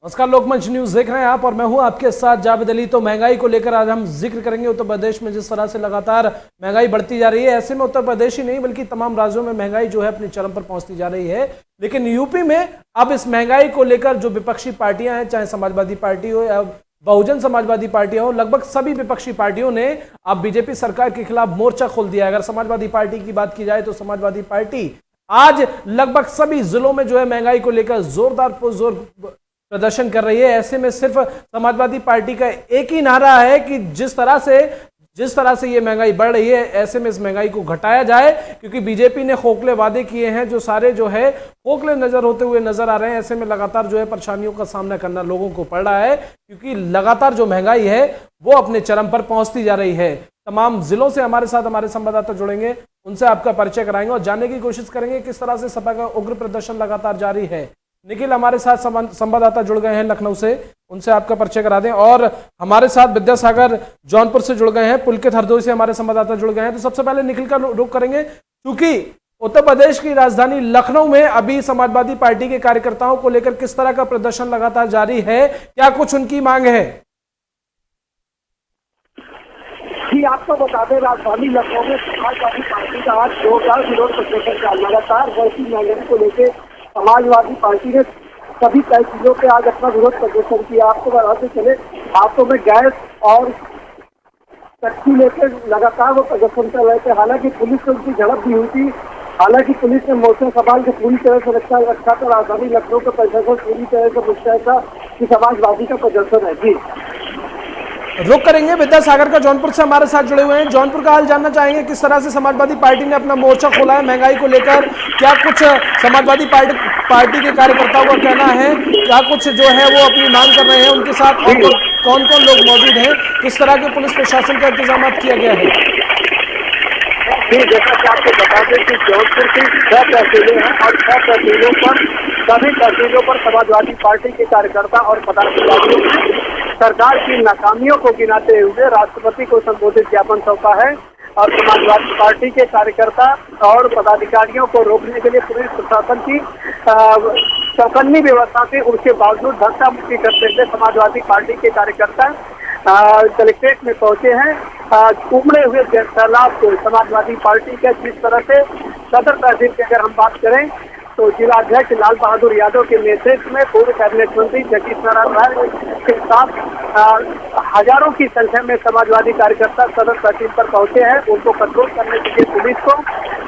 नमस्कार, लोकमंच न्यूज देख रहे हैं आप और मैं हूं आपके साथ जावेद अली। तो महंगाई को लेकर आज हम जिक्र करेंगे। उत्तर प्रदेश में जिस तरह से लगातार महंगाई बढ़ती जा रही है, ऐसे में उत्तर प्रदेश ही नहीं बल्कि तमाम राज्यों में महंगाई जो है अपनी चरम पर पहुंचती जा रही है। लेकिन यूपी में अब इस महंगाई को लेकर जो विपक्षी पार्टियां हैं, चाहे समाजवादी पार्टी हो या बहुजन समाजवादी पार्टियां हो, लगभग सभी विपक्षी पार्टियों ने अब बीजेपी सरकार के खिलाफ मोर्चा खोल दिया है। अगर समाजवादी पार्टी की बात की जाए तो समाजवादी पार्टी आज लगभग सभी जिलों में जो है महंगाई को लेकर जोरदार पुरजोर प्रदर्शन कर रही है। ऐसे में सिर्फ समाजवादी पार्टी का एक ही नारा है कि जिस तरह से ये महंगाई बढ़ रही है, ऐसे में इस महंगाई को घटाया जाए, क्योंकि बीजेपी ने खोखले वादे किए हैं जो सारे जो है खोखले नजर होते हुए नजर आ रहे हैं। ऐसे में लगातार जो है परेशानियों का सामना करना लोगों को पड़ रहा है, क्योंकि लगातार जो महंगाई है वो अपने चरम पर पहुंचती जा रही है। तमाम जिलों से हमारे साथ हमारे संवाददाता जुड़ेंगे, उनसे आपका परिचय कराएंगे और जानने की कोशिश करेंगे किस तरह से सपा का उग्र प्रदर्शन लगातार जारी है। निखिल हमारे साथ संवाददाता जुड़ गए हैं लखनऊ से, उनसे आपका परिचय करा दें। और हमारे साथ विद्यासागर जौनपुर से जुड़ गए हैं, पुलकित हरदोई से हमारे संवाददाता जुड़ गए हैं। तो सबसे पहले निखिल का रुख करेंगे, क्योंकि उत्तर प्रदेश की राजधानी लखनऊ में अभी समाजवादी पार्टी के कार्यकर्ताओं को लेकर किस तरह का प्रदर्शन लगातार जारी है, क्या कुछ उनकी मांग है? जी, आपको बता दें, राजधानी लखनऊ में समाजवादी पार्टी का आज जोरदार विरोध प्रदर्शन का लगातार बढ़ती महंगाई को लेकर समाजवादी पार्टी ने सभी तहसीलों पे आज अपना विरोध प्रदर्शन किया। आपको बताते चले, हाथों में गैस और चक्की लेकर लगातार वो प्रदर्शन कर रहे थे। हालांकि पुलिस से उनकी झड़प भी हुई थी। हालांकि पुलिस ने मोर्चा संभाल के पूरी तरह से रखा था। राजधानी लखनऊ का प्रदर्शन पूरी तरह से मुश्किल था कि समाजवादी का प्रदर्शन है। जी, रुक करेंगे विद्यासागर का जौनपुर से हमारे साथ जुड़े हुए हैं। जौनपुर का हाल जानना चाहेंगे, किस तरह से समाजवादी पार्टी ने अपना मोर्चा खोला है महंगाई को लेकर, क्या कुछ समाजवादी पार्टी के कार्यकर्ताओं का कहना है, क्या कुछ जो है वो अपनी मांग कर रहे हैं, उनके साथ कौन कौन लोग मौजूद हैं, किस तरह के पुलिस प्रशासन का इंतजाम किया गया है? जी, जैसा कि आपको बता दें कि जौनपुर की 6 तहसीलें हैं और 6 तहसीलों पर सभी तहसीलों पर समाजवादी पार्टी के कार्यकर्ता और पदाधिकारियों ने सरकार की नाकामियों को गिनाते हुए राष्ट्रपति को संबोधित ज्ञापन सौंपा है। और समाजवादी पार्टी के कार्यकर्ता और पदाधिकारियों को रोकने के लिए पुलिस प्रशासन की चौकन्नी व्यवस्था थी, उसके बावजूद धक्का मुक्की करते हुए समाजवादी पार्टी के कार्यकर्ता कलेक्ट्रेट में पहुंचे हैं। उमड़े हुए सैलाब को समाजवादी पार्टी के जिस तरह से सदर तहसील की अगर हम बात करें तो जिलाध्यक्ष लाल बहादुर यादव के नेतृत्व में पूर्व कैबिनेट मंत्री जगदीश नारायण राय के साथ हजारों की संख्या में समाजवादी कार्यकर्ता सदर तहसील पर पहुंचे हैं। उनको कंट्रोल करने के लिए पुलिस को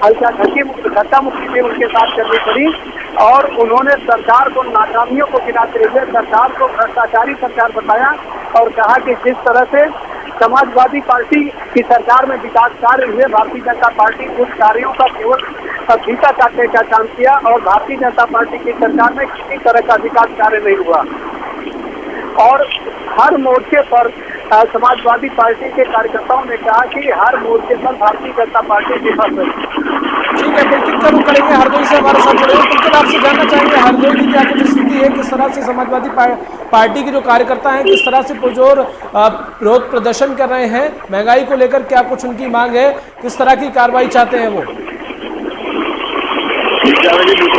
हल्का धक्का मुक्की भी उनके साथ करनी पड़ी और उन्होंने सरकार को नाकामियों को गिनाते हुए सरकार को भ्रष्टाचारी सरकार बताया और कहा कि जिस तरह से समाजवादी पार्टी की सरकार में विकास कार्य हुए, भारतीय जनता पार्टी उस कार्यों का केवल फीता काटने का काम किया और भारतीय जनता पार्टी की सरकार में किसी तरह का विकास कार्य नहीं हुआ। और हर मोर्चे पर समाजवादी पार्टी के कार्यकर्ताओं ने कहा कि हर मोर्चे पर भारतीय जनता पार्टी विफल रही। ठीक है, पुलकित का रुख करेंगे, हरदोई से हमारे साथ जुड़े हैं। पुलकित, आपसे जानना चाहेंगे हरदोई की क्या कुछ स्थिति है, किस तरह से समाजवादी पार्टी के जो कार्यकर्ता हैं किस तरह से पुरजोर विरोध प्रदर्शन कर रहे हैं महंगाई को लेकर, क्या कुछ उनकी मांग है, किस तरह की कार्रवाई चाहते हैं वो?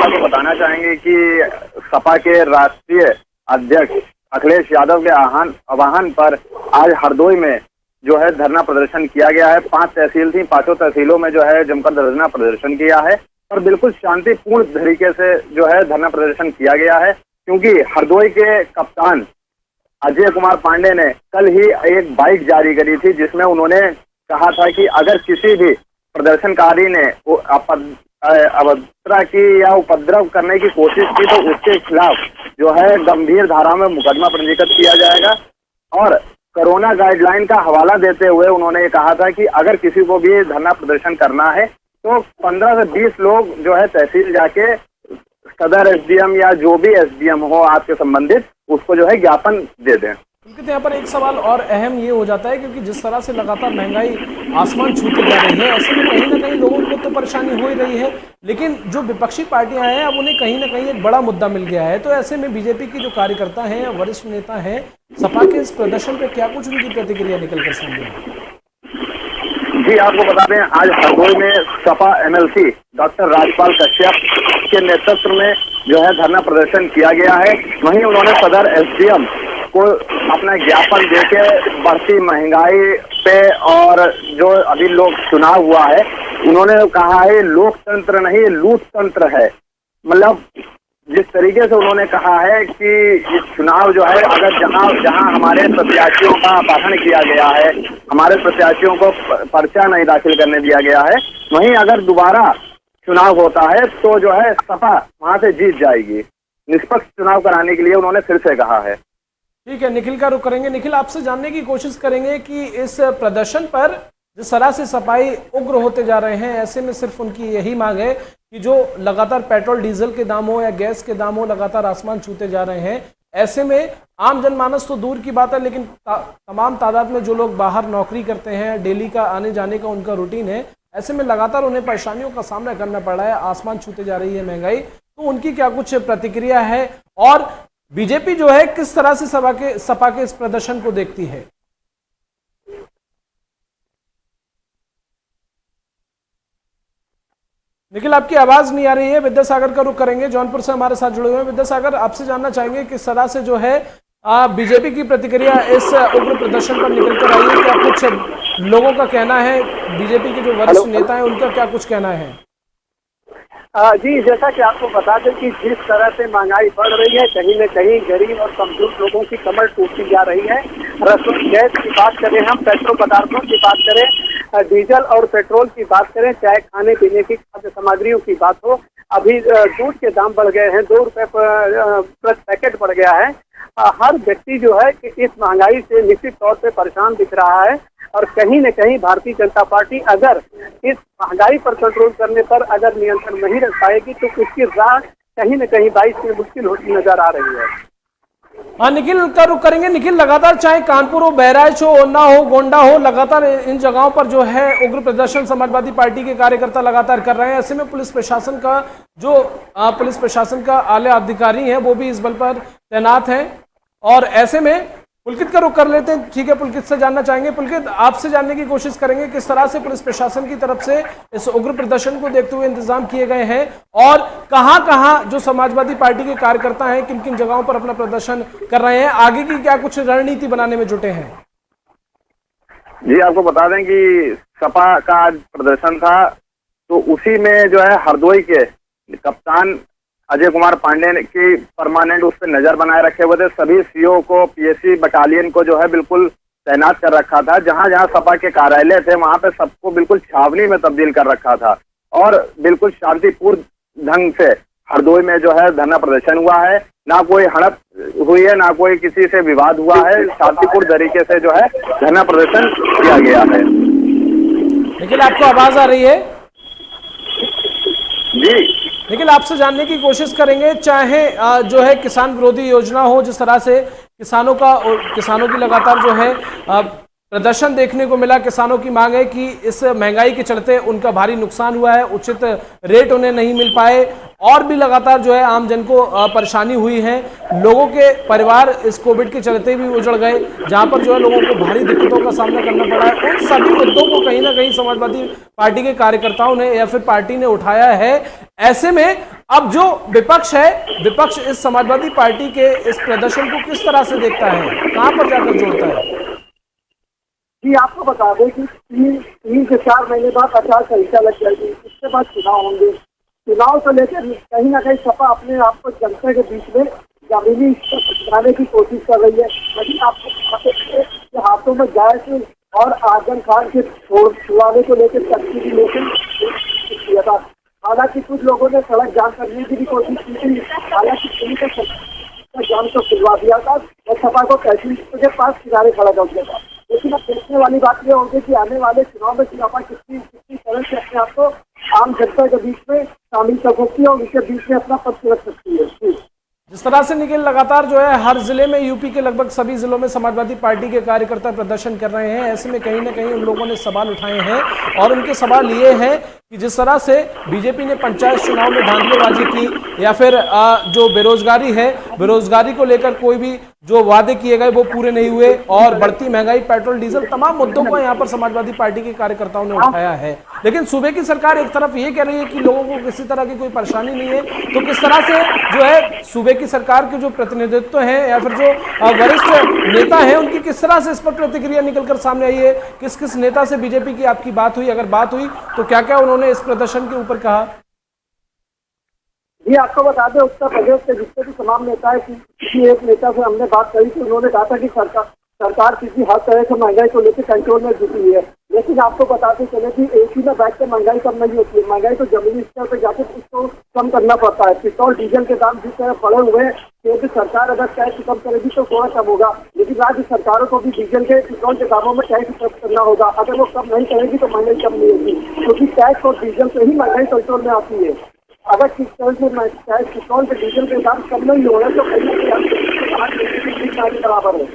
को बताना चाहेंगे कि सपा के राष्ट्रीय अध्यक्ष अखिलेश यादव के आह्वान पर आज हरदोई में जो है धरना प्रदर्शन किया गया है। 5 तहसील थी, 5 तहसीलों में जो है जमकर धरना प्रदर्शन किया है और बिल्कुल शांतिपूर्ण तरीके से जो है धरना प्रदर्शन किया गया है, क्योंकि हरदोई के कप्तान अजय कुमार पांडे ने कल ही एक बाइट जारी करी थी जिसमें उन्होंने कहा था कि अगर किसी भी प्रदर्शनकारी ने अभद्रता की या उपद्रव करने की कोशिश की तो उसके खिलाफ जो है गंभीर धारा में मुकदमा पंजीकृत किया जाएगा। और कोरोना गाइडलाइन का हवाला देते हुए उन्होंने ये कहा था कि अगर किसी को भी धरना प्रदर्शन करना है तो 15 से 20 लोग जो है तहसील जाके सदर एसडीएम या जो भी एसडीएम हो आपके संबंधित उसको जो है ज्ञापन दे दें। क्योंकि यहाँ पर एक सवाल और अहम ये हो जाता है, क्योंकि जिस तरह से लगातार महंगाई आसमान छूती जा रही है, ऐसे में कहीं ना कहीं लोगों को तो परेशानी हो ही रही है, लेकिन जो विपक्षी पार्टियां हैं अब उन्हें कहीं ना कहीं एक बड़ा मुद्दा मिल गया है। तो ऐसे में बीजेपी के जो कार्यकर्ता हैं, वरिष्ठ नेता हैं, सपा के इस प्रदर्शन पे क्या कुछ उनकी प्रतिक्रिया निकल कर सामने आई? जी, आपको बता दें आज हरदोई में सपा एमएलसी डॉक्टर राजपाल कश्यप के नेतृत्व में जो है धरना प्रदर्शन किया गया है। वहीं उन्होंने सदर एसडीएम को अपना ज्ञापन देके बढ़ती महंगाई पे और जो अभी लोग चुनाव हुआ है, उन्होंने कहा है लोकतंत्र नहीं लूट तंत्र है। मतलब जिस तरीके से उन्होंने कहा है कि ये चुनाव जो है अगर जहां हमारे प्रत्याशियों का अपहरण किया गया है, हमारे प्रत्याशियों को पर्चा नहीं दाखिल करने दिया गया है, वहीं अगर दोबारा चुनाव होता है तो जो है सपा वहां से जीत जाएगी। निष्पक्ष चुनाव कराने के लिए उन्होंने फिर से कहा है। ठीक है, निखिल का रुख करेंगे। निखिल, आपसे जानने की कोशिश करेंगे कि इस प्रदर्शन पर जिस तरह से सपाई उग्र होते जा रहे हैं, ऐसे में सिर्फ उनकी यही मांग है कि जो लगातार पेट्रोल डीजल के दाम हो या गैस के दाम हो लगातार आसमान छूते जा रहे हैं, ऐसे में आम जनमानस तो दूर की बात है, लेकिन तमाम तादाद में जो लोग बाहर नौकरी करते हैं, डेली का आने जाने का उनका रूटीन है, ऐसे में लगातार उन्हें परेशानियों का सामना करना पड़ रहा है, आसमान छूते जा रही है महंगाई। तो उनकी क्या कुछ प्रतिक्रिया है और बीजेपी जो है किस तरह से सपा के इस प्रदर्शन को देखती है? निखिल, आपकी आवाज नहीं आ रही है। विद्यासागर का रुख करेंगे, जौनपुर से हमारे साथ जुड़े हुए हैं। विद्यासागर, आपसे जानना चाहेंगे किस तरह से जो है बीजेपी की प्रतिक्रिया इस उग्र प्रदर्शन पर निकल कर आई है। क्या कुछ लोगों का कहना है, बीजेपी के जो वरिष्ठ नेता हैं उनका क्या कुछ कहना है? जी, जैसा कि आपको बता दें कि जिस तरह से महंगाई बढ़ रही है, कहीं न कहीं गरीब और कमजोर लोगों की कमर टूटती जा रही है। रसोई गैस की बात करें, हम पेट्रोल पदार्थों की बात करें, डीजल और पेट्रोल की बात करें, चाहे खाने पीने की खाद्य सामग्रियों की बात हो, अभी दूध के दाम बढ़ गए हैं, 2 रुपए प्रति पैकेट बढ़ गया है। हर व्यक्ति जो है कि इस महंगाई से निश्चित तौर पे परेशान दिख रहा है और कहीं न कहीं भारतीय जनता पार्टी अगर इस महंगाई पर कंट्रोल करने पर अगर नियंत्रण नहीं रख पाएगी तो उसकी राह कहीं न कहीं 22 में मुश्किल होती नजर आ रही है। हाँ, निखिल का रुख करेंगे। निखिल, लगातार चाहे कानपुर हो, बहराइच हो, उन्ना हो, गोंडा हो, लगातार इन जगहों पर जो है उग्र प्रदर्शन समाजवादी पार्टी के कार्यकर्ता लगातार कर रहे हैं। ऐसे में पुलिस प्रशासन का आला अधिकारी है वो भी इस बल पर तैनात है और ऐसे में पुलकित का रुख कर लेते हैं। ठीक है, पुलकित से जानना चाहेंगे। पुलकित, आपसे जानने की कोशिश करेंगे किस तरह से पुलिस प्रशासन की तरफ से इस उग्र प्रदर्शन को देखते हुए इंतजाम किए गए हैं और कहां जो समाजवादी पार्टी के कार्यकर्ता हैं किन किन जगहों पर अपना प्रदर्शन कर रहे हैं, आगे की क्या कुछ रणनीति बनाने में जुटे हैं? जी, आपको बता दें कि सपा का आज प्रदर्शन था, तो उसी में जो है हरदोई के कप्तान अजय कुमार पांडे की परमानेंट उस पर नजर बनाए रखे हुए थे। सभी सीओ को, पीएससी बटालियन को जो है बिल्कुल तैनात कर रखा था। जहां जहां सपा के कार्यालय थे वहां पे सबको बिल्कुल छावनी में तब्दील कर रखा था और बिल्कुल शांतिपूर्ण ढंग से हरदोई में जो है धरना प्रदर्शन हुआ है। ना कोई हड़प हुई है, ना कोई किसी से विवाद हुआ है। शांतिपूर्ण तरीके से जो है धरना प्रदर्शन किया गया है। लेकिन आपको आवाज आ रही है? जी, लेकिन आपसे जानने की कोशिश करेंगे, चाहे जो है किसान विरोधी योजना हो, जिस तरह से किसानों की लगातार जो है प्रदर्शन देखने को मिला। किसानों की मांग है कि इस महंगाई के चलते उनका भारी नुकसान हुआ है, उचित रेट उन्हें नहीं मिल पाए और भी लगातार जो है आम जन को परेशानी हुई है। लोगों के परिवार इस कोविड के चलते भी उजड़ गए, जहां पर जो है लोगों को भारी दिक्कतों का सामना करना पड़ा है। उन सभी मुद्दों को कहीं ना कहीं समाजवादी पार्टी के कार्यकर्ताओं ने या फिर पार्टी ने उठाया है। ऐसे में अब जो विपक्ष है, विपक्ष इस समाजवादी पार्टी के इस प्रदर्शन को किस तरह से देखता है, कहां पर जाकर जोड़ता है? जी, आपको बता दें कि 3 से 4 महीने बाद आचार संहिता लग जाएगी, इसके बाद चुनाव होंगे। चुनाव को लेकर कहीं ना कहीं सपा अपने आप को जनता के बीच में जमीनी बनाने की कोशिश कर रही है। लेकिन आपको हाथों में गैस और आजम खान के छुड़ाने को लेकर सब्सिडी किया था। हालांकि कुछ लोगों ने सड़क जाम करने की भी कोशिश की थी, हालांकि पुलिस ने जाम को खुलवा दिया था और सपा को तहसील के पास किनारे खड़ा कर दिया था। लेकिन अब देखने वाली बात यह होगी कि आने वाले चुनाव में सपा कितनी तरह से अपने आप को आम जनता के बीच में शामिल कर सकती है और उनके बीच में अपना पक्ष रख सकती है। जिस तरह से निखिल लगातार जो है हर जिले में, यूपी के लगभग सभी जिलों में समाजवादी पार्टी के कार्यकर्ता प्रदर्शन कर रहे हैं। ऐसे में कहीं ना कहीं उन लोगों ने सवाल उठाए हैं और उनके सवाल ये हैं कि जिस तरह से बीजेपी ने पंचायत चुनाव में धांधलीबाजी की या फिर जो बेरोजगारी है, बेरोजगारी को लेकर कोई भी जो वादे किए गए वो पूरे नहीं हुए और बढ़ती महंगाई, पेट्रोल डीजल, तमाम मुद्दों को यहाँ पर समाजवादी पार्टी के कार्यकर्ताओं ने उठाया है। लेकिन सूबे की सरकार एक तरफ ये कह रही है कि लोगों को किसी तरह की कोई परेशानी नहीं है, तो किस तरह से जो है सूबे की सरकार के जो प्रतिनिधित्व है या फिर जो वरिष्ठ नेता है उनकी किस तरह से इस पर प्रतिक्रिया निकलकर सामने आई है? किस किस नेता से बीजेपी की आपकी बात हुई? अगर बात हुई तो क्या क्या उन्होंने इस प्रदर्शन के ऊपर कहा? ये आपको बता दें, उत्तर प्रदेश के जितने भी तमाम नेता है, किसी एक नेता से हमने बात करी तो उन्होंने कहा था कि सरकार किसी हर तरह से महंगाई को लेकर कंट्रोल में जुटी हुई है। लेकिन आपको बताते चले कि एक ही में बैठ कर महंगाई कम नहीं होती है, महंगाई तो जमीनी स्तर पर जाकर उसको कम करना पड़ता है। पेट्रोल डीजल के दाम जिस तरह बढ़े हुए हैं, केंद्र सरकार अगर टैक्स कम करेगी तो थोड़ा कम होगा, लेकिन राज्य सरकारों को भी डीजल के, पेट्रोल के दामों में टैक्स कम करना होगा। अगर वो कम नहीं करेगी तो महंगाई कम नहीं होगी, क्योंकि टैक्स और डीजल से ही महंगाई कंट्रोल में आती है। अगर किस तरह से टैक्स, पेट्रोल के, डीजल के दाम कम नहीं हो रहे तो कहीं बराबर है।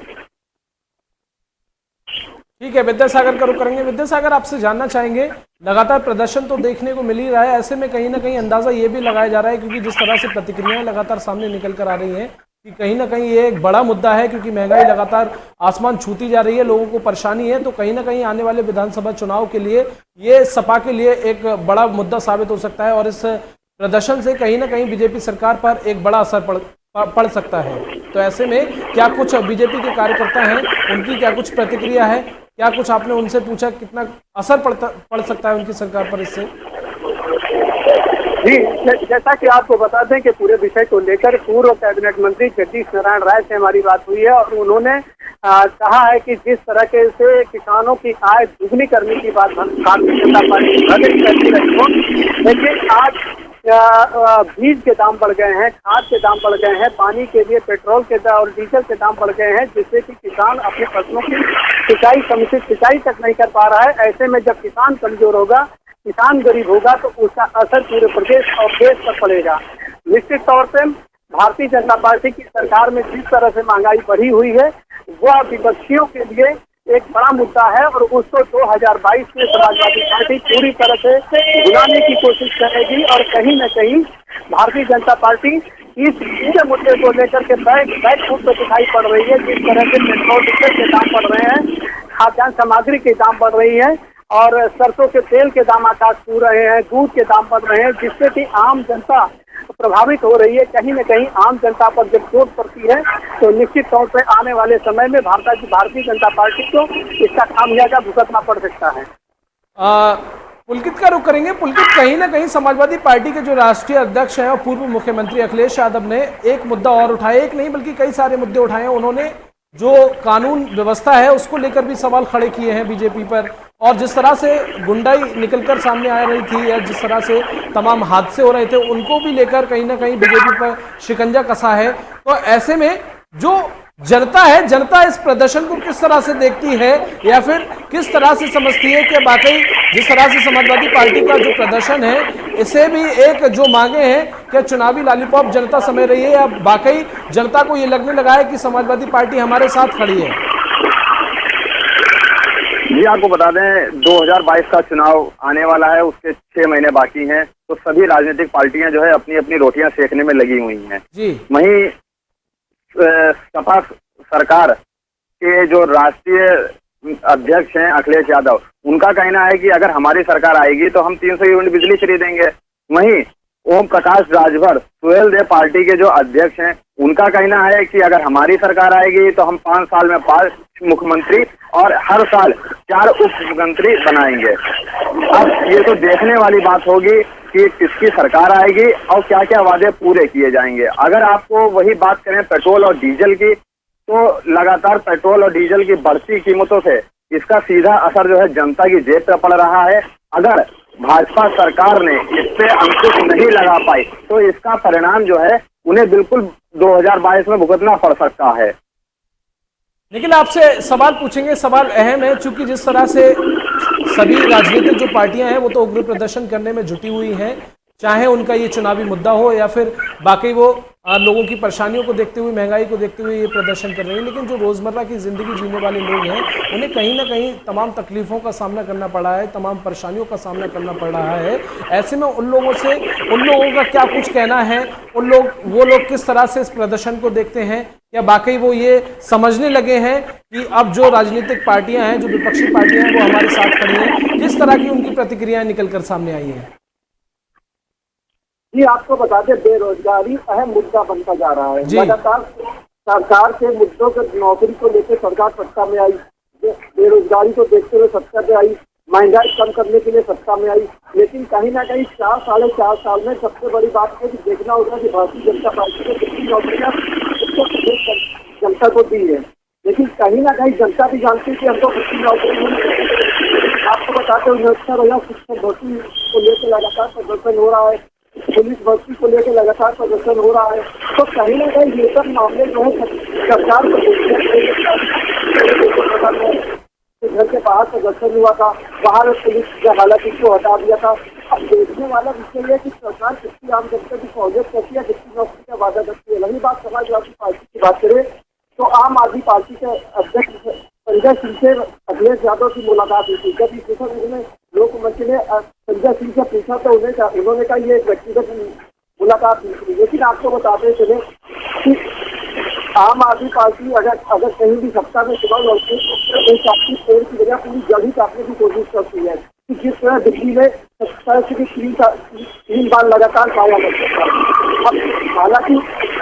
ठीक है, विद्यासागर का रुख करेंगे। विद्यासागर, आपसे जानना चाहेंगे, लगातार प्रदर्शन तो देखने को मिल ही रहा है, ऐसे में कहीं ना कहीं अंदाजा ये भी लगाया जा रहा है, क्योंकि जिस तरह से प्रतिक्रियाएं लगातार सामने निकल कर आ रही हैं कि कहीं ना कहीं ये एक बड़ा मुद्दा है, क्योंकि महंगाई लगातार आसमान छूती जा रही है, लोगों को परेशानी है, तो कहीं ना कहीं आने वाले विधानसभा चुनाव के लिए ये सपा के लिए एक बड़ा मुद्दा साबित हो सकता है और इस प्रदर्शन से कहीं ना कहीं बीजेपी सरकार पर एक बड़ा असर पड़ सकता है। तो ऐसे में क्या कुछ बीजेपी के कार्यकर्ता हैं, उनकी क्या कुछ प्रतिक्रिया है? क्या कुछ आपने उनसे पूछा, कितना असर पड़ सकता है उनकी सरकार पर इससे? जी, जैसा कि आपको बता दें कि पूरे विषय को लेकर पूर्व कैबिनेट मंत्री जगदीश नारायण राय से हमारी बात हुई है और उन्होंने कहा है कि जिस तरह के से किसानों की आय दुगनी करने की बात भारतीय जनता पार्टी करती रही हो, लेकिन आज बीज के दाम बढ़ गए हैं, खाद के दाम बढ़ गए हैं, पानी के लिए पेट्रोल के और डीजल के दाम बढ़ गए हैं, जिससे कि किसान अपनी फसलों की सिंचाई, समुचित सिंचाई तक नहीं कर पा रहा है। ऐसे में जब किसान कमजोर होगा, किसान गरीब होगा, तो उसका असर पूरे प्रदेश और देश पर पड़ेगा। निश्चित तौर पे भारतीय जनता पार्टी की सरकार में जिस तरह से महंगाई बढ़ी हुई है, वह विपक्षियों के लिए एक बड़ा मुद्दा है और उसको 2022 में समाजवादी पार्टी पूरी तरह से भुलाने की कोशिश करेगी और कहीं न कहीं भारतीय जनता पार्टी इस पूरे मुद्दे को लेकर के बैक फुट पे दिखाई पड़ रही है। जिस तरह से पेट्रोल डीजल के दाम बढ़ रहे हैं, खाद्यान्न सामग्री के दाम बढ़ रही है और सरसों के तेल के दाम आकाश छू रहे हैं, दूध के दाम बढ़ रहे हैं, जिससे कि आम जनता प्रभावित हो रही है। कहीं न कहीं आम जनता पर जब चोट पड़ती है तो निश्चित तौर पर आने वाले समय में भारतीय जनता पार्टी को इसका खामियाजा भुगतना पड़ सकता है। पुलकित का रुख करेंगे। पुलकित, कहीं ना कहीं समाजवादी पार्टी के जो राष्ट्रीय अध्यक्ष हैं और पूर्व मुख्यमंत्री अखिलेश यादव ने एक मुद्दा और उठाया, एक नहीं बल्कि कई सारे मुद्दे उठाए हैं। उन्होंने जो कानून व्यवस्था है उसको लेकर भी सवाल खड़े किए हैं बीजेपी पर, और जिस तरह से गुंडाई निकलकर सामने आ रही थी या जिस तरह से तमाम हादसे हो रहे थे उनको भी लेकर कहीं ना कहीं बीजेपी पर शिकंजा कसा है। तो ऐसे में जो जनता है, जनता इस प्रदर्शन को किस तरह से देखती है या फिर किस तरह से समझती है कि वाकई जिस तरह से समाजवादी पार्टी का जो प्रदर्शन है इसे भी एक जो मांगे हैं क्या चुनावी लॉलीपॉप जनता समझ रही है या वाकई जनता को ये लगने लगा है कि समाजवादी पार्टी हमारे साथ खड़ी है? जी, आपको बता दें 2022 का चुनाव आने वाला है, उसके 6 महीने बाकी हैं, तो सभी राजनीतिक पार्टियां जो है अपनी अपनी रोटियां सेकने में लगी हुई हैं। जी, वहीं सपा सरकार के जो राष्ट्रीय अध्यक्ष हैं अखिलेश यादव, उनका कहना है कि अगर हमारी सरकार आएगी तो हम 300 यूनिट बिजली खरीदेंगे। वहीं ओम प्रकाश राजभर सुहेल देव पार्टी के जो अध्यक्ष हैं, उनका कहना है कि अगर हमारी सरकार आएगी तो हम 5 साल में 5 मुख्यमंत्री और हर साल 4 उप मुख्यमंत्री बनाएंगे। अब ये तो देखने वाली बात होगी कि किसकी सरकार आएगी और क्या क्या वादे पूरे किए जाएंगे। अगर आपको वही बात करें पेट्रोल और डीजल की, तो लगातार पेट्रोल और डीजल की बढ़ती कीमतों से इसका सीधा असर जो है जनता की जेब पर पड़ रहा है। अगर भाजपा सरकार ने इस पे अंकुश नहीं लगा पाई तो इसका परिणाम जो है उन्हें बिल्कुल 2022 में भुगतना पड़ सकता है। लेकिन आपसे सवाल पूछेंगे, सवाल अहम है, चूंकि जिस तरह से सभी राजनीतिक जो पार्टियां हैं वो तो उग्र प्रदर्शन करने में जुटी हुई हैं, चाहे उनका ये चुनावी मुद्दा हो या फिर बाकी वो लोगों की परेशानियों को देखते हुए, महंगाई को देखते हुए ये प्रदर्शन कर रहे हैं। लेकिन जो रोज़मर्रा की ज़िंदगी जीने वाले लोग हैं, उन्हें कहीं ना कहीं तमाम तकलीफ़ों का सामना करना पड़ा है, तमाम परेशानियों का सामना करना पड़ रहा है। ऐसे में उन लोगों का क्या कुछ कहना है, वो लोग किस तरह से इस प्रदर्शन को देखते हैं, या बाकी वो ये समझने लगे हैं कि अब जो राजनीतिक पार्टियां हैं, जो विपक्षी पार्टियां हैं, वो हमारे साथ खड़ी हैं। किस तरह की उनकी प्रतिक्रियाएं निकल कर सामने आई हैं? जी, आपको बता दें, बेरोजगारी अहम मुद्दा बनता जा रहा है। जी। लगातार सरकार के मुद्दों को, नौकरी को लेकर सरकार सत्ता में आई, बेरोजगारी को देखते हुए सत्ता में आई, महंगाई कम करने के लिए सत्ता में आई। लेकिन कहीं ना कहीं 4-4.5 साल में सबसे बड़ी बात है कि देखना होगा कि भारतीय जनता पार्टी ने कितनी नौकरियां जनता को दी है। लेकिन कहीं ना कहीं जनता भी जानती है कि हमको कितनी नौकरी मिली। आपको बताते हुए शिक्षक भर्ती को लेकर लगातार प्रदर्शन हो रहा है, पुलिस भर्ती को लेकर लगातार प्रदर्शन हो रहा है। तो कहीं ना कहीं ये सब मामले जो है सरकार को घर के बाहर प्रदर्शन हुआ था, बाहर पुलिस ने हालांकि इसको हटा दिया था। अब देखने वाला विषय है कि सरकार कितनी आम जनता की सहूलियत करती है, कितनी नौकरी का वादा करती है। वही बात समाजवादी पार्टी की बात करें तो आम आदमी पार्टी के अध्यक्ष संजय सिंह से अखिलेश यादव की मुलाकात हुई थी। जब इस उन्होंने लोकमंच ने संजय सिंह से पूछा तो उन्होंने कहा ये एक व्यक्तिगत मुलाकात हुई थी। लेकिन आपको बताते चले कि आम आदमी पार्टी अगर कहीं भी सत्ता में चुनाव लड़ती है तो काफी पेड़ की वजह पूरी जड़ ही काटने की कोशिश करती है। जिस तरह दिल्ली में 3 बार लगातार पाया जा सकता है। अब हालांकि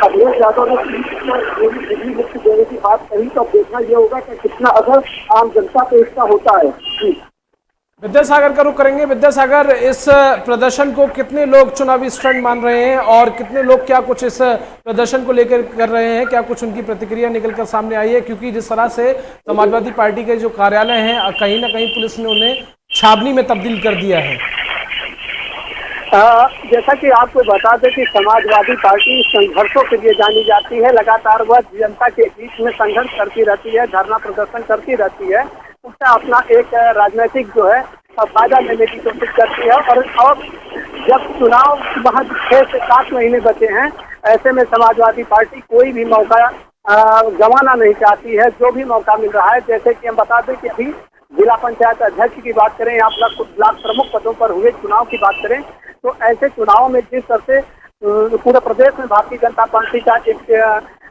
अखिलेश यादव ने बिजली मुक्त देने की बात कही, तो देखना यह होगा कि कितना असर आम जनता पे इसका होता है। विद्यासागर का रुख करेंगे। विद्यासागर, इस प्रदर्शन को कितने लोग चुनावी स्टंट मान रहे हैं और कितने लोग क्या कुछ इस प्रदर्शन को लेकर कर रहे हैं, क्या कुछ उनकी प्रतिक्रिया निकलकर सामने आई है? क्योंकि जिस तरह से समाजवादी पार्टी के जो कार्यालय हैं, कहीं ना कहीं पुलिस ने उन्हें छावनी में तब्दील कर दिया है। जैसा कि आपको बता दें कि समाजवादी पार्टी संघर्षों के लिए जानी जाती है। लगातार वह जनता के बीच में संघर्ष करती रहती है, धरना प्रदर्शन करती रहती है, उसका अपना एक राजनीतिक जो है फायदा लेने की कोशिश करती है। और जब चुनाव महज 6 से 7 महीने बचे हैं, ऐसे में समाजवादी पार्टी कोई भी मौका गंवाना नहीं चाहती है। जो भी मौका मिल रहा है, जैसे कि हम बता दें कि अभी जिला पंचायत अध्यक्ष की बात करें या ब्लॉक प्रमुख पदों पर हुए चुनाव की बात करें, तो ऐसे चुनाव में जिस तरह से पूरे प्रदेश में भारतीय जनता पार्टी का एक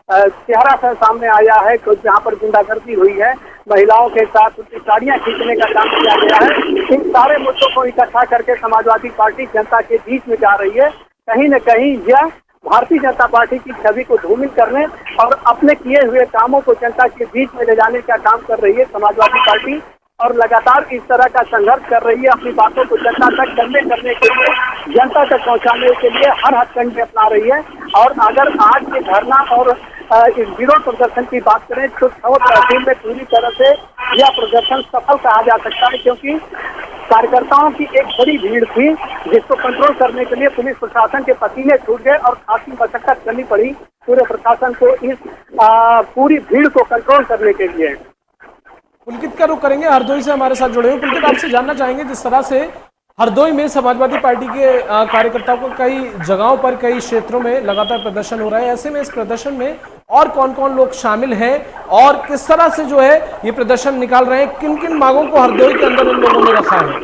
चेहरा सा सामने आया है, तो जहाँ पर गुंडागर्दी हुई है, महिलाओं के साथ उनकी साड़ियाँ खींचने का काम किया गया है, इन सारे मुद्दों को इकट्ठा करके समाजवादी पार्टी जनता के बीच में जा रही है। कहीं न कहीं यह भारतीय जनता पार्टी की छवि को धूमिल करने और अपने किए हुए कामों को जनता के बीच में ले जाने का काम कर रही है समाजवादी पार्टी। और लगातार इस तरह का संघर्ष कर रही है, अपनी बातों को जनता तक करने के लिए, जनता तक पहुंचाने के लिए हर हथकंडे अपना रही है। और अगर आज के धरना और इस विरोध प्रदर्शन की बात करें तो 6 तहसील में पूरी तरह से यह प्रदर्शन सफल कहा जा सकता है, क्योंकि कार्यकर्ताओं की एक बड़ी भीड़ थी जिसको कंट्रोल करने के लिए पुलिस प्रशासन के पसीने छूट गए और खासी मशक्कत करनी पड़ी पूरे प्रशासन को इस पूरी भीड़ को कंट्रोल करने के लिए। पुलकित का रुख करेंगे, हरदोई से हमारे साथ जुड़े हुए। पुलकित, आपसे जानना चाहेंगे, जिस तरह से हरदोई में समाजवादी पार्टी के कार्यकर्ताओं को कई जगहों पर, कई क्षेत्रों में लगातार प्रदर्शन हो रहा है, ऐसे में इस प्रदर्शन में और कौन कौन लोग शामिल हैं और किस तरह से जो है ये प्रदर्शन निकाल रहे हैं, किन किन मांगों को हरदोई के अंदर इन लोगों ने रखा है?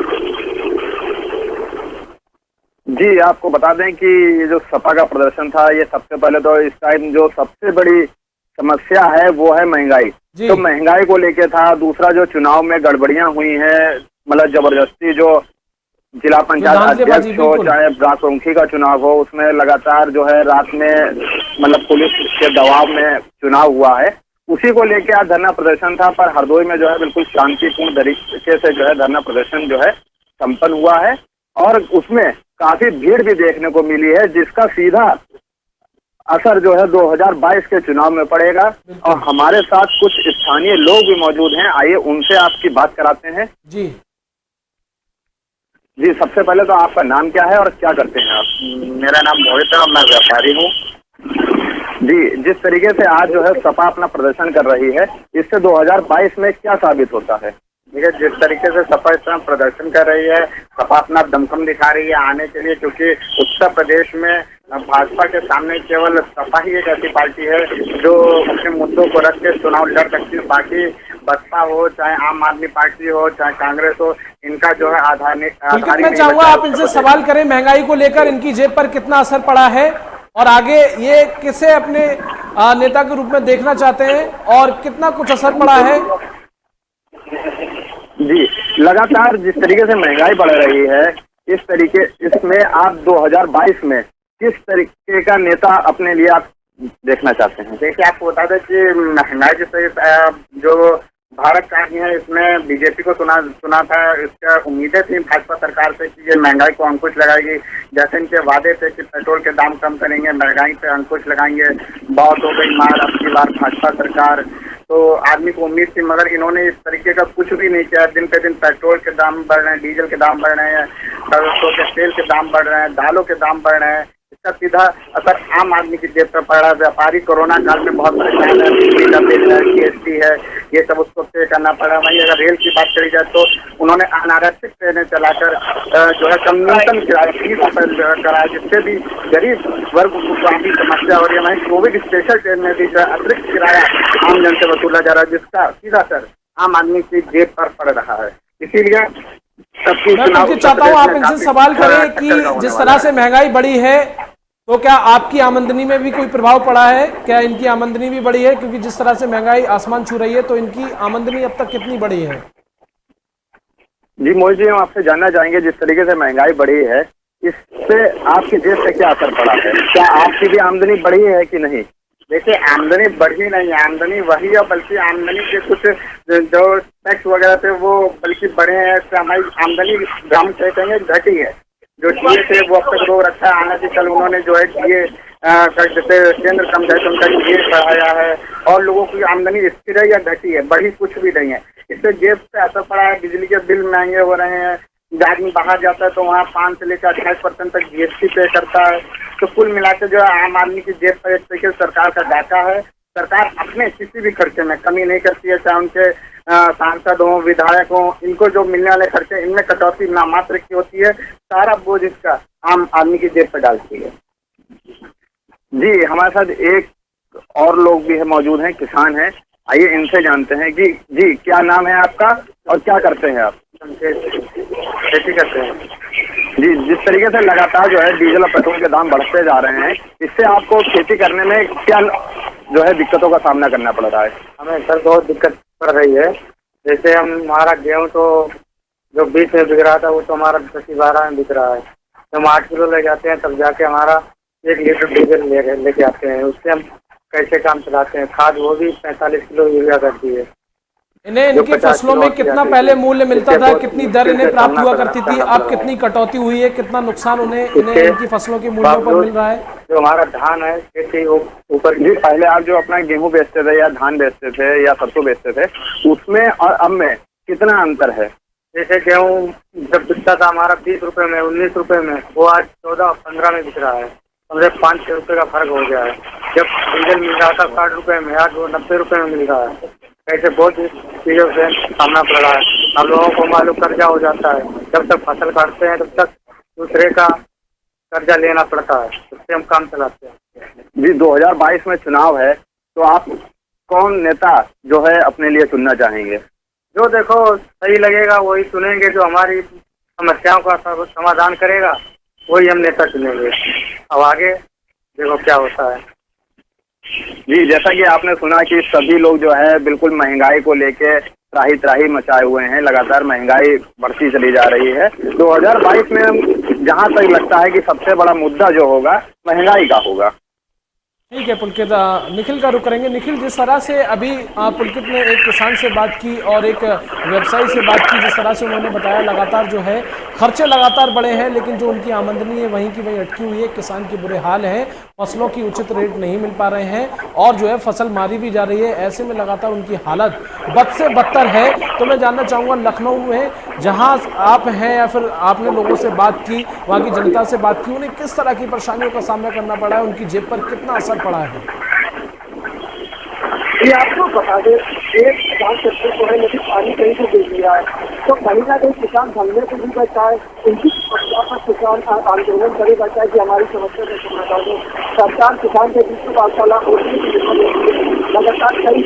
जी, आपको बता दें कि ये जो सपा का प्रदर्शन था, ये सबसे पहले तो इस टाइम जो सबसे बड़ी समस्या है वो है महंगाई। तो महंगाई को लेके था। दूसरा, जो चुनाव में गड़बड़ियां हुई हैं, मतलब जबरदस्ती जो जिला पंचायत अध्यक्ष हो चाहे ब्लॉक प्रमुखी का चुनाव हो, उसमें लगातार जो है रात में मतलब पुलिस के दबाव में चुनाव हुआ है, उसी को लेके आज धरना प्रदर्शन था। पर हरदोई में जो है बिल्कुल शांतिपूर्ण तरीके से जो है धरना प्रदर्शन जो है संपन्न हुआ है और उसमें काफी भीड़ भी देखने को मिली है, जिसका सीधा असर जो है 2022 के चुनाव में पड़ेगा। और हमारे साथ कुछ स्थानीय लोग भी मौजूद हैं, आइए उनसे आपकी बात कराते हैं। जी जी, सबसे पहले तो आपका नाम क्या है और क्या करते हैं आप? मेरा नाम मोहित है और मैं व्यापारी हूँ। जी, जिस तरीके से आज जो है सपा अपना प्रदर्शन कर रही है, इससे 2022 में क्या साबित होता है? देखिए, जिस तरीके से सपा इस समय प्रदर्शन कर रही है, सपा अपना दमखम दिखा रही है आने के लिए, क्योंकि उत्तर प्रदेश में भाजपा के सामने केवल सपा ही एक ऐसी पार्टी है जो अपने मुद्दों को रख के चुनाव लड़ सकती है। बाकी बसपा हो, चाहे आम आदमी पार्टी हो, चाहे कांग्रेस हो, इनका जो है आधार मैं चाहूंगा आप इनसे सवाल करें, महंगाई को लेकर इनकी जेब पर कितना असर पड़ा है और आगे ये किसे अपने नेता के रूप में देखना चाहते हैं और कितना कुछ असर पड़ा है। जी, लगातार जिस तरीके से महंगाई बढ़ रही है, इसमें आप 2022 में किस तरीके का नेता अपने लिए आप देखना चाहते हैं? देखिए, आपको बता दें कि महंगाई जैसे जो भारत का है, इसमें बीजेपी को सुना था, इसका उम्मीदें थी भाजपा सरकार से कि ये महंगाई को अंकुश लगाएगी। जैसे इनके वादे थे कि पेट्रोल के दाम कम करेंगे, महंगाई पे अंकुश लगाएंगे, बहुत हो गई मार अब की बार भाजपा सरकार। तो आदमी को उम्मीद थी, मगर इन्होंने इस तरीके का कुछ भी नहीं किया। दिन पे दिन पेट्रोल के दाम बढ़ रहे हैं, डीजल के दाम बढ़ रहे हैं, सरसों के तेल के दाम बढ़ रहे हैं, दालों के दाम बढ़ रहे हैं। इसका सीधा असर आम आदमी की जेब पर पड़ रहा है। व्यापारी कोरोना काल में बहुत परेशान है, बिजली का बिल है, जीएसटी है, ये सब उसको पे करना पड़ा। वहीं अगर रेल की बात करी जाए तो उन्होंने अनारक्षित ट्रेनें चलाकर जो है न्यूनतम किराया 30 रुपये कराया, जिससे भी गरीब वर्ग को काफी समस्या हो रही है। वहीं कोविड स्पेशल ट्रेन में भी जो है अतिरिक्त किराया आम जन से वसूला जा रहा है, जिसका सीधा असर आम आदमी की जेब पर पड़ रहा है। इसीलिए मैं चाहता हूँ आप इनसे सवाल करें कि जिस तरह से महंगाई बढ़ी है तो क्या आपकी आमदनी में भी कोई प्रभाव पड़ा है? क्या इनकी आमदनी भी बढ़ी है? क्योंकि जिस तरह से महंगाई आसमान छू रही है तो इनकी आमदनी अब तक कितनी बढ़ी है? जी मोहित जी, हम आपसे जानना चाहेंगे, जिस तरीके से महंगाई बढ़ी है इससे आपकी जेब पे क्या असर पड़ा है? क्या आपकी भी आमदनी बढ़ी है कि नहीं? देखिए, आमदनी बढ़ी नहीं है, आमदनी वही है, बल्कि आमदनी के कुछ जो टैक्स वगैरह थे वो बल्कि बढ़े हैं। हमारी आमदनी हम कहते हैं घटी है। जो डीए थे वो अब तक रोक रखा है, आने कल उन्होंने जो है डीए जैसे केंद्र समझाए तो उनका डीए बढ़ाया है, और लोगों की आमदनी स्थिर है या घटी है, बढ़ी कुछ भी नहीं है। इससे जेब पे असर पड़ा है। बिजली के बिल महंगे हो रहे हैं, आदमी बाहर जाता है तो वहाँ 5 से लेकर 28% तक जीएसटी पे करता है। तो कुल मिलाकर जो है आम आदमी की जेब पर एक तरीके से सरकार का डाका है। सरकार अपने किसी भी खर्चे में कमी नहीं करती है, चाहे उनके सांसद हों, विधायक हों, इनको जो मिलने वाले खर्चे इनमें कटौती नामात्र की होती है। सारा बोझ इसका आम आदमी की जेब पर डालती है। जी, हमारे साथ एक और लोग भी है, मौजूद हैं, किसान हैं। आइए इनसे जानते हैं कि जी क्या नाम है आपका और क्या करते हैं आप? खेती करते हैं। जी, जिस तरीके से लगातार जो है डीजल और पेट्रोल के दाम बढ़ते जा रहे हैं, इससे आपको खेती करने में क्या जो है दिक्कतों का सामना करना पड़ रहा है? हमें सर बहुत दिक्कत पड़ रही है। जैसे हमारा गेहूँ तो जो 20 में बिक रहा था वो तो हमारा 10-12 में बिक रहा है। हम 8 किलो ले जाते हैं तब जाके हमारा 1 लीटर डीजल लेके आते हैं। उससे हम कैसे काम चलाते हैं। खाद वो भी 45 किलो यूरिया करती है। इन्हें इनकी फसलों में कितना पहले मूल्य मिलता था, कितनी दर इन्हें प्राप्त हुआ करती थी, अब कितनी कटौती हुई है, कितना नुकसान इन्हें इनकी फसलों के मूल्यों पर मिल रहा है? जो हमारा धान है खेती ऊपर, जी पहले आप जो अपना गेहूं बेचते थे या धान बेचते थे या सरसों बेचते थे, उसमें और अब में कितना अंतर है? जैसे गेहूँ जब बिकता था हमारा 20 रुपए में, 19 रुपए में, वो आज 14-15 में बिक रहा है। हमसे 5-6 रुपए का फर्क हो गया है। जब डीजल मिल रहा था 60 रुपए में, आज वो 90 रुपए में मिल रहा है। ऐसे बहुत चीजों से सामना पड़ रहा है। हम लोगों को मालूम कर्जा हो जाता है, जब तक फसल काटते हैं तब तक दूसरे का कर्जा लेना पड़ता है, उससे हम काम चलाते हैं। जी 2022 में चुनाव है, तो आप कौन नेता जो है अपने लिए चुनना चाहेंगे? जो देखो सही लगेगा वही चुनेंगे, जो हमारी समस्याओं का समाधान करेगा वही हम नेता चुनेंगे। अब आगे देखो क्या होता है। जी, जैसा कि आपने सुना कि सभी लोग जो है बिल्कुल महंगाई को लेके त्राही त्राही मचाए हुए हैं। लगातार महंगाई बढ़ती चली जा रही है। 2022 में जहां तक लगता है कि सबसे बड़ा मुद्दा जो होगा महंगाई का होगा। ठीक है पुलकित, निखिल का रुख करेंगे। निखिल, जिस तरह से अभी पुलकित ने एक किसान से बात की और एक व्यवसायी से बात की, जिस तरह से उन्होंने बताया लगातार जो है खर्चे लगातार बढ़े हैं, लेकिन जो उनकी आमदनी है वहीं की वहीं अटकी हुई है। किसान के बुरे हाल हैं, फसलों की उचित रेट नहीं मिल पा रहे हैं और जो है फसल मारी भी जा रही है। ऐसे में लगातार उनकी हालत बद से बदतर है। तो मैं जानना चाहूँगा, लखनऊ में जहाँ आप हैं या फिर आपने लोगों से बात की, वहाँ की जनता से बात की, उन्हें किस तरह की परेशानियों का सामना करना पड़ा है, उनकी जेब पर कितना असर पड़ा है? ये आपको बता दें, एक किसान क्षेत्र को है लेकिन पानी कहीं से दे दिया है, तो कहीं ना कहीं किसान धरने को भी बचा है, उनकी समस्या पर किसान आंदोलन करेगा चाहे कि हमारी समस्या का समाधान हो। सरकार किसान के बीच में वार्तालाप होती है, लगातार कई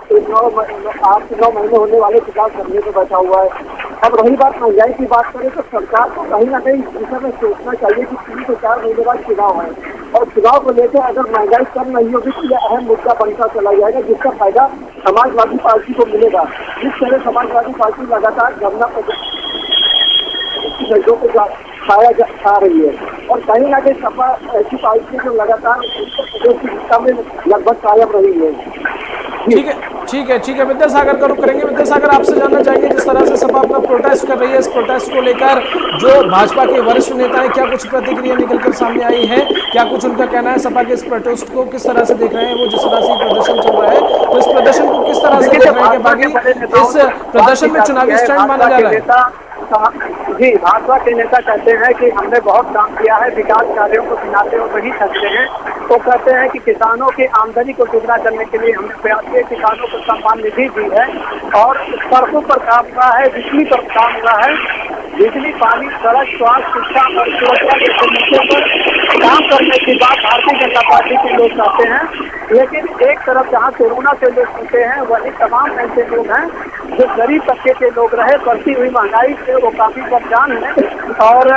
8-9 महीने होने वाले किसान धरने को बचा हुआ है। अब रही बात महंगाई की बात करें तो सरकार को कहीं ना कहीं इस विषय में सोचना चाहिए कि 3 से 4 महीने बाद चुनाव है और चुनाव को लेकर अगर महंगाई कम नहीं होगी तो यह अहम मुद्दा बनता चला जाएगा, जिसका फायदा समाजवादी पार्टी को मिलेगा। जिस तरह समाजवादी पार्टी लगातार धरना खा रही है और कहीं ना कहीं सपा ऐसी पार्टी जो लगातार उत्तर प्रदेश की दिशा में लगभग कायम रही है। ठीक है विद्यासागर का रुख करेंगे। विद्यासागर, आपसे जानना चाहेंगे, जिस तरह से सपा अपना प्रोटेस्ट कर रही है, इस प्रोटेस्ट को लेकर जो भाजपा के वरिष्ठ नेता हैं, क्या कुछ प्रतिक्रिया निकलकर सामने आई है? क्या कुछ उनका कहना है? सपा के इस प्रोटेस्ट को किस तरह से देख रहे हैं? वो जिस तरह से प्रदर्शन चल रहा है, तो इस प्रदर्शन को किस तरह से देख रहे हैं कि बाकी इस प्रदर्शन में चुनावी स्टैंड माना जा रहा है? जी, भाजपा के नेता कहते हैं कि हमने बहुत काम किया है, विकास कार्यों को गिनाते हुए वही थकते हैं। तो कहते हैं कि किसानों की आमदनी को दुगना करने के लिए हमने प्रयास किए, किसानों को सम्मान निधि दी है और सड़कों पर काम हुआ है, बिजली पर काम हुआ है। बिजली, पानी, सड़क, स्वास्थ्य, शिक्षा और सुरक्षा जैसे मुद्दों पर काम करने की बात भारतीय जनता पार्टी के लोग चाहते हैं। लेकिन एक तरफ जहाँ कोरोना से लोग होते हैं, वही तमाम ऐसे लोग हैं जो गरीब तबके के लोग रहे, बढ़ती हुई महंगाई से वो काफी परेशान है और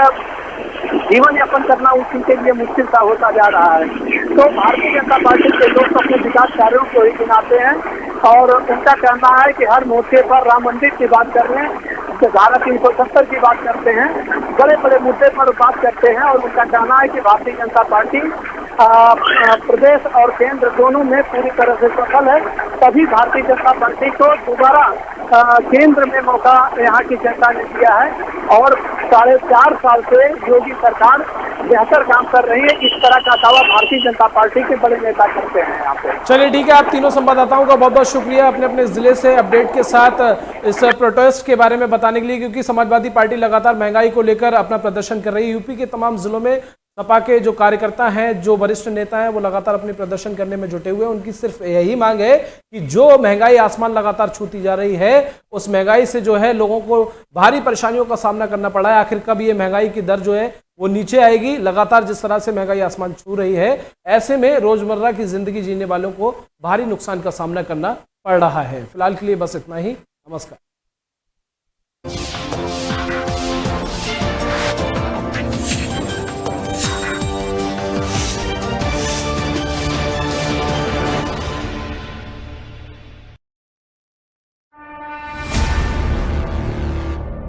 जीवन यापन करना उनके लिए मुश्किल सा होता जा रहा है। तो भारतीय जनता पार्टी के लोग अपने विकास कार्यों को ही गिनाते हैं और उनका कहना है कि हर मोर्चे पर राम मंदिर की बात कर रहे हैं, धारा 370 की बात करते हैं, बड़े बड़े मुद्दे पर बात करते हैं और उनका कहना है कि भारतीय जनता पार्टी प्रदेश और केंद्र दोनों में पूरी तरह से सफल है। तभी भारतीय जनता पार्टी को दोबारा केंद्र में मौका यहाँ की जनता ने दिया है और 4.5 साल से योगी सरकार बेहतर काम कर रही है। इस तरह का दावा भारतीय जनता पार्टी के बड़े नेता करते हैं यहाँ पे। चलिए ठीक है, आप तीनों संवाददाताओं का बहुत बहुत शुक्रिया अपने अपने जिले से अपडेट के साथ इस प्रोटेस्ट के बारे में बताने के लिए, क्योंकि समाजवादी पार्टी लगातार महंगाई को लेकर अपना प्रदर्शन कर रही है। यूपी के तमाम जिलों में सपा के जो कार्यकर्ता हैं, जो वरिष्ठ नेता हैं, वो लगातार अपने प्रदर्शन करने में जुटे हुए हैं। उनकी सिर्फ यही मांग है कि जो महंगाई आसमान लगातार छूती जा रही है, उस महंगाई से जो है लोगों को भारी परेशानियों का सामना करना पड़ा है। आखिर कब ये महंगाई की दर जो है वो नीचे आएगी? लगातार जिस तरह से महंगाई आसमान छू रही है, ऐसे में रोजमर्रा की जिंदगी जीने वालों को भारी नुकसान का सामना करना पड़ रहा है। फिलहाल के लिए बस इतना ही। नमस्कार।